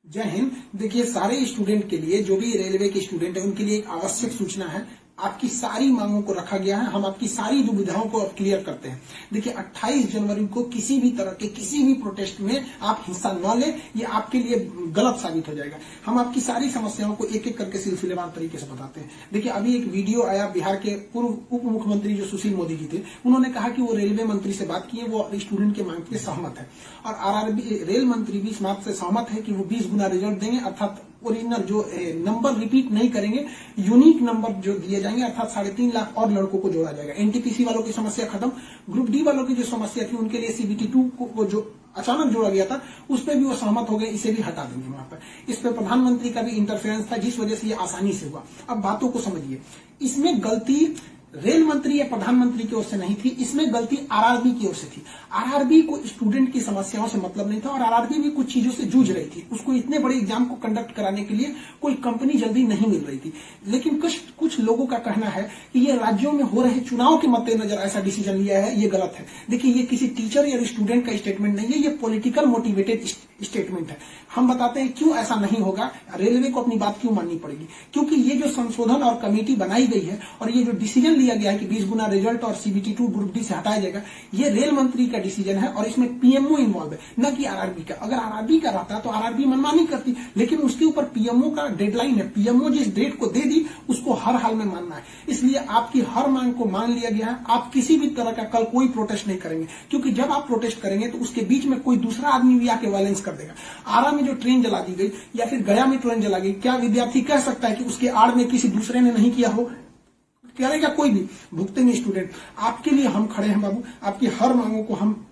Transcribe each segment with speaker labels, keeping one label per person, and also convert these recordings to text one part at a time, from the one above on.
Speaker 1: जय हिंद। देखिए, सारे स्टूडेंट के लिए, जो भी रेलवे के स्टूडेंट है, उनके लिए एक आवश्यक सूचना है। आपकी सारी मांगों को रखा गया है। हम आपकी सारी दुविधाओं को अब क्लियर करते हैं। देखिए, 28 जनवरी को किसी भी तरह के किसी भी प्रोटेस्ट में आप हिस्सा न लें, ये आपके लिए गलत साबित हो जाएगा। हम आपकी सारी समस्याओं को एक एक करके सिलसिलेवार तरीके से बताते हैं। देखिए, अभी एक वीडियो आया, बिहार के पूर्व उप मुख्यमंत्री जो सुशील मोदी जी थे, उन्होंने कहा कि वो रेलवे मंत्री से बात किए, वो स्टूडेंट के मांग पे सहमत है। और आरआरबी रेल मंत्री भी इस बात से सहमत है कि वो 20 गुना रिजल्ट देंगे, अर्थात ओरिजिनल जो नंबर रिपीट नहीं करेंगे, यूनिक नंबर जो दिए जाएंगे, अर्थात 3.5 लाख और लड़कों को जोड़ा जाएगा। एनटीपीसी वालों की समस्या खत्म। ग्रुप डी वालों की जो समस्या थी, उनके लिए CBT 2 को जो अचानक जोड़ा गया था, उस पर भी वो सहमत हो गए, इसे भी हटा देंगे वहां पर। इस पर प्रधानमंत्री का भी इंटरफेरेंस था, जिस वजह से ये आसानी से हुआ। अब बातों को समझिए, इसमें गलती रेल मंत्री या प्रधानमंत्री की ओर से नहीं थी, इसमें गलती आरआरबी की ओर से थी। आरआरबी को स्टूडेंट की समस्याओं से मतलब नहीं था, और आरआरबी भी कुछ चीजों से जूझ रही थी। उसको इतने बड़े एग्जाम को कंडक्ट कराने के लिए कोई कंपनी जल्दी नहीं मिल रही थी। लेकिन कुछ लोगों का कहना है कि ये राज्यों में हो रहे चुनाव के मद्देनजर ऐसा डिसीजन लिया है, ये गलत है। देखिए, ये किसी टीचर या स्टूडेंट का स्टेटमेंट नहीं है, ये पॉलिटिकल मोटिवेटेड स्टेटमेंट है। हम बताते हैं क्यों ऐसा नहीं होगा, रेलवे को अपनी बात क्यों माननी पड़ेगी। क्योंकि ये जो संशोधन और कमेटी बनाई गई है, और ये जो डिसीजन लिया गया है कि 20 गुना रिजल्ट और CBT 2 ग्रुप डी से हटाया जाएगा, ये रेल मंत्री का डिसीजन है, और इसमें PMO इन्वॉल्व है, न कि आरआरबी का। अगर आरआरबी का रहता तो आरआरबी मनमानी करती, लेकिन उसके ऊपर PMO का डेडलाइन है। PMO जिस डेट को दे दी, उसको हर हाल में मानना है। इसलिए आपकी हर मांग को मान लिया गया है। आप किसी भी तरह का कल कोई प्रोटेस्ट नहीं करेंगे, क्योंकि जब आप प्रोटेस्ट करेंगे तो उसके बीच में कोई दूसरा आदमी भी आके वायलेंस कर देगा। आरा में जो ट्रेन जला दी गई, या फिर गया में ट्रेन जला गई, क्या विद्यार्थी कह सकता है कि उसके आड़ में किसी दूसरे ने नहीं किया हो? करेगा कोई भी, भुगतेंगे स्टूडेंट। आपके लिए हम खड़े हैं बाबू। आपकी हर मांगों को हम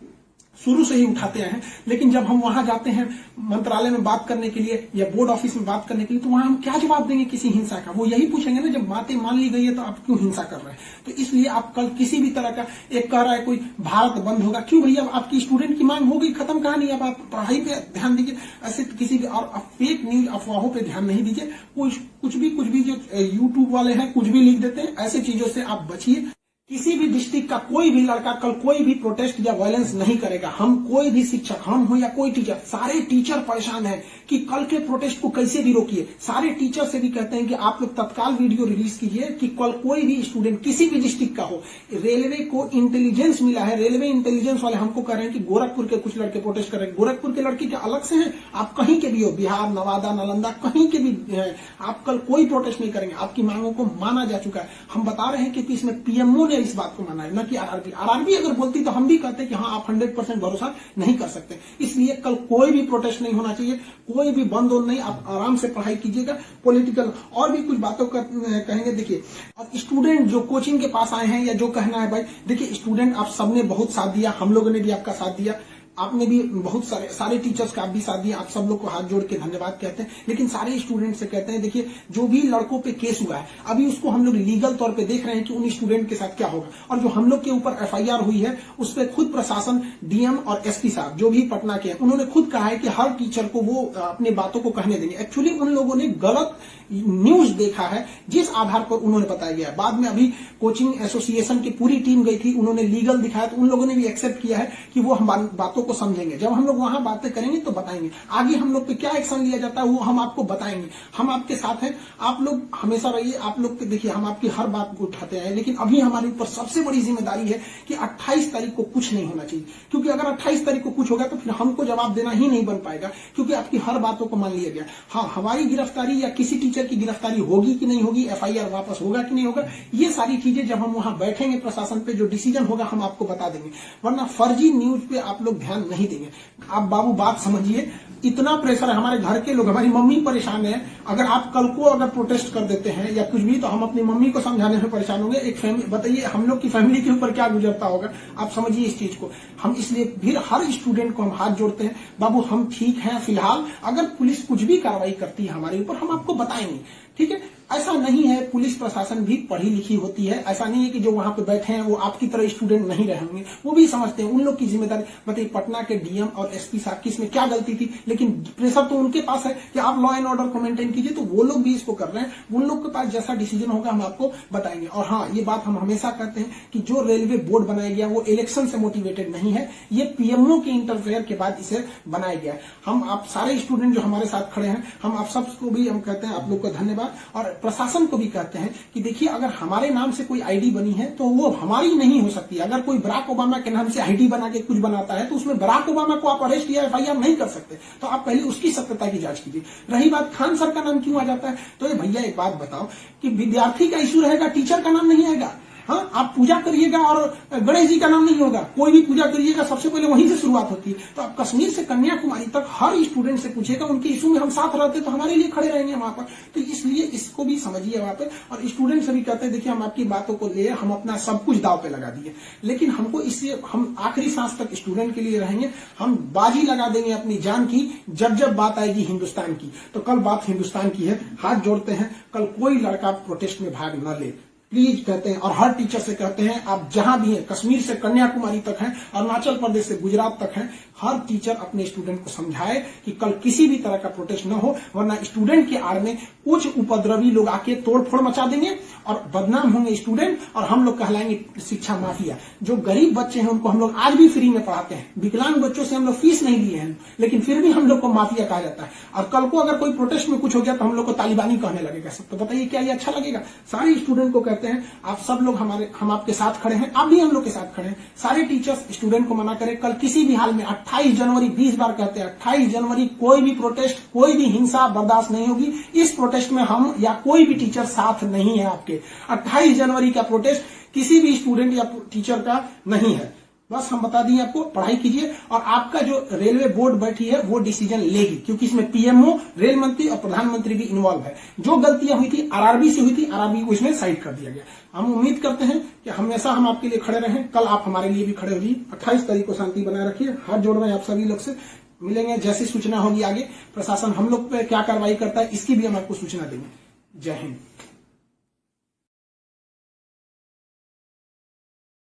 Speaker 1: शुरू से ही उठाते आए हैं। लेकिन जब हम वहां जाते हैं मंत्रालय में बात करने के लिए या बोर्ड ऑफिस में बात करने के लिए, तो वहां हम क्या जवाब देंगे किसी हिंसा का? वो यही पूछेंगे ना, जब बातें मान ली गई है तो आप क्यों हिंसा कर रहे हैं? तो इसलिए आप कल किसी भी तरह का, एक कह रहा है कोई भारत बंद होगा, क्यों भैया? आपकी स्टूडेंट की मांग हो गई, खत्म कहानी। अब आप पढ़ाई पे ध्यान दीजिए, ऐसे किसी भी और फेक न्यूज अफवाहों पे ध्यान नहीं दीजिए। कुछ भी जो यूट्यूब वाले हैं कुछ भी लिख देते हैं, ऐसे चीजों से आप बचिए। किसी भी डिस्ट्रिक्ट का कोई भी लड़का कल कोई भी प्रोटेस्ट या वायलेंस नहीं करेगा। हम कोई भी शिक्षक, हम हो या कोई टीचर, सारे टीचर परेशान हैं कि कल के प्रोटेस्ट को कैसे भी रोकिए। सारे टीचर से भी कहते हैं कि आप लोग तत्काल वीडियो रिलीज कीजिए कि कल कोई भी स्टूडेंट किसी भी डिस्ट्रिक्ट का हो। रेलवे को इंटेलिजेंस मिला है, रेलवे इंटेलिजेंस वाले हमको कह रहे हैं कि गोरखपुर के कुछ लड़के प्रोटेस्ट कर रहे हैं। गोरखपुर के लड़के क्या अलग से हैं? आप कहीं के भी हो, बिहार, नवादा, नालंदा, कहीं के भी है, आप कल कोई प्रोटेस्ट नहीं करेंगे। आपकी मांगों को माना जा चुका है। हम बता रहे हैं कि इसमें PMO इस बात को माना है, न कि आरआरबी। आरआरबी अगर बोलती तो हम भी कहते कि हाँ, आप 100% भरोसा नहीं कर सकते। इसलिए कल कोई भी प्रोटेस्ट नहीं होना चाहिए, कोई भी बंद और नहीं। आप आराम से पढ़ाई कीजिएगा। पॉलिटिकल और भी कुछ बातों का कहेंगे। देखिए, अब स्टूडेंट जो कोचिंग के पास आए हैं, या जो कहना है भाई, देखिए स्टूडेंट आप सबने बहुत साथ दिया, हम लोगों ने भी आपका साथ दिया, आपने भी बहुत सारे टीचर्स का आप भी साथ दिया। आप सब लोग को हाथ जोड़ के धन्यवाद कहते हैं। लेकिन सारे स्टूडेंट से कहते हैं, देखिए जो भी लड़कों पे केस हुआ है, अभी उसको हम लोग लीगल तौर पे देख रहे हैं कि उन स्टूडेंट के साथ क्या होगा। और जो हम लोग के ऊपर FIR हुई है, उस पर खुद प्रशासन, DM और SP साहब जो भी पटना के हैं, उन्होंने खुद कहा है कि हर टीचर को वो अपनी बातों को कहने देंगे। एक्चुअली उन लोगों ने गलत न्यूज देखा है, जिस आधार पर उन्होंने बताया गया है। बाद में अभी कोचिंग एसोसिएशन की पूरी टीम गई थी, उन्होंने लीगल दिखाया, तो उन लोगों ने भी एक्सेप्ट किया है कि वो हम बातों को समझेंगे। जब हम लोग वहां बातें करेंगे तो बताएंगे। आगे हम लोग पे क्या एक्शन लिया जाता है वो हम आपको बताएंगे। हम आपके साथ हैं, आप लोग हमेशा रहिए। आप लोग पे देखिए, हम आपकी हर बात को उठाते हैं। लेकिन अभी हमारे ऊपर सबसे बड़ी जिम्मेदारी है कि 28 तारीख को कुछ नहीं होना चाहिए, क्योंकि अगर 28 तारीख को कुछ होगा तो फिर हमको जवाब देना ही नहीं बन पाएगा, क्योंकि आपकी हर बातों को मान लिया गया। हाँ, हमारी गिरफ्तारी या किसी टीचर की गिरफ्तारी होगी कि नहीं होगी, FIR वापस होगा कि नहीं होगा, ये सारी चीजें जब हम वहां बैठेंगे प्रशासन पे, जो डिसीजन होगा हम आपको बता देंगे। वरना फर्जी न्यूज पे आप लोग ध्यान नहीं देंगे। आप बाबू बात समझिए, इतना प्रेशर है। हमारे घर के लोग, हमारी मम्मी परेशान है। अगर आप कल को अगर प्रोटेस्ट कर देते हैं या कुछ भी, तो हम अपनी मम्मी को समझाने में परेशान होंगे। एक फैमिली, बताइए हम लोग की फैमिली के ऊपर क्या गुजरता होगा। आप समझिए इस चीज को। हम इसलिए फिर हर स्टूडेंट को हम हाथ जोड़ते हैं, बाबू हम ठीक हैं फिलहाल। अगर पुलिस कुछ भी कार्रवाई करती है हमारे ऊपर, हम आपको बताएंगे, ठीक है। ऐसा नहीं है, पुलिस प्रशासन भी पढ़ी लिखी होती है। ऐसा नहीं है कि जो वहां पे बैठे हैं वो आपकी तरह स्टूडेंट नहीं रहे होंगे, वो भी समझते हैं। उन लोग की जिम्मेदारी बताइए, पटना के डीएम और एसपी साहब की इसमें क्या गलती थी? लेकिन प्रेशर तो उनके पास है कि आप लॉ एंड ऑर्डर को मेंटेन कीजिए, तो वो लोग भी इसको कर रहे हैं। उन लोग के पास जैसा डिसीजन होगा हम आपको बताएंगे। और हाँ, ये बात हम हमेशा कहते हैं कि जो रेलवे बोर्ड बनाया गया वो इलेक्शन से मोटिवेटेड नहीं है, ये पीएमओ के इंटरफेयर के बाद इसे बनाया गया है। हम आप सारे स्टूडेंट जो हमारे साथ खड़े हैं, हम आप सबको भी हम कहते हैं आप लोग को धन्यवाद, और प्रशासन को भी कहते हैं कि देखिए, अगर हमारे नाम से कोई आईडी बनी है तो वो हमारी नहीं हो सकती। अगर कोई बराक ओबामा के नाम से आईडी बना के कुछ बनाता है तो उसमें बराक ओबामा को आप अरेस्ट या एफआईआर नहीं कर सकते, तो आप पहले उसकी सत्यता की जांच कीजिए। रही बात खान सर का नाम क्यों आ जाता है, तो ये भैया एक बात बताओ कि विद्यार्थी का इश्यू रहेगा, टीचर का नाम नहीं आएगा। हाँ, आप पूजा करिएगा और गणेश जी का नाम नहीं होगा, कोई भी पूजा करिएगा सबसे पहले वहीं से शुरुआत होती है। तो आप कश्मीर से कन्याकुमारी तक हर स्टूडेंट से पूछिएगा, उनके इशू में हम साथ रहते तो हमारे लिए खड़े रहेंगे वहां पर। तो इसलिए इसको भी समझिए वहां पर। और स्टूडेंट से भी कहते हैं देखिए, हम आपकी बातों को ले हम अपना सब कुछ दाव पे लगा दिए, लेकिन हमको इससे हम आखिरी सांस तक स्टूडेंट के लिए रहेंगे। हम बाजी लगा देंगे अपनी जान की, जब जब बात आएगी हिंदुस्तान की। तो कल बात हिंदुस्तान की है, हाथ जोड़ते हैं, कल कोई लड़का प्रोटेस्ट में भाग न ले प्लीज, कहते हैं। और हर टीचर से कहते हैं, आप जहां भी हैं, कश्मीर से कन्याकुमारी तक हैं, अरुणाचल प्रदेश से गुजरात तक हैं, हर टीचर अपने स्टूडेंट को समझाए कि कल किसी भी तरह का प्रोटेस्ट न हो, वरना स्टूडेंट के आड़ में कुछ उपद्रवी लोग आके तोड़फोड़ मचा देंगे और बदनाम होंगे स्टूडेंट, और हम लोग कहलाएंगे शिक्षा माफिया। जो गरीब बच्चे हैं उनको हम लोग आज भी फ्री में पढ़ाते हैं, विकलांग बच्चों से हम लोग फीस नहीं लिए हैं, लेकिन फिर भी हम लोग को माफिया कहा जाता है। और कल को अगर कोई प्रोटेस्ट में कुछ हो गया तो हम लोग को तालिबानी कहने लगेगा सब। तो बताइए क्या ये अच्छा लगेगा? सारे स्टूडेंट को कहते हैं, आप सब लोग हम आपके साथ खड़े हैं, आप भी हम लोग के साथ खड़े हैं। सारे टीचर्स स्टूडेंट को मना करें, कल किसी भी हाल में 28 जनवरी 20 बार कहते हैं, 28 जनवरी कोई भी प्रोटेस्ट, कोई भी हिंसा बर्दाश्त नहीं होगी। इस प्रोटेस्ट में हम या कोई भी टीचर साथ नहीं है आपके। 28 जनवरी का प्रोटेस्ट किसी भी स्टूडेंट या टीचर का नहीं है। बस हम बता दिए आपको, पढ़ाई कीजिए। और आपका जो रेलवे बोर्ड बैठी है वो डिसीजन लेगी, क्योंकि इसमें पीएमओ, रेल मंत्री और प्रधानमंत्री भी इन्वॉल्व है। जो गलतियां हुई थी आरआरबी से हुई थी, आरआरबी को इसमें साइड कर दिया गया। हम उम्मीद करते हैं कि हमेशा हम आपके लिए खड़े रहें, कल आप हमारे लिए भी खड़े होइए। 28 तारीख को शांति बनाए रखिए। हाथ जोड़ रहे हैं आप सभी लोग से, मिलेंगे जैसी सूचना होगी आगे। प्रशासन हम लोग पे क्या कार्रवाई करता है इसकी भी हम आपको सूचना देंगे। जय हिंद।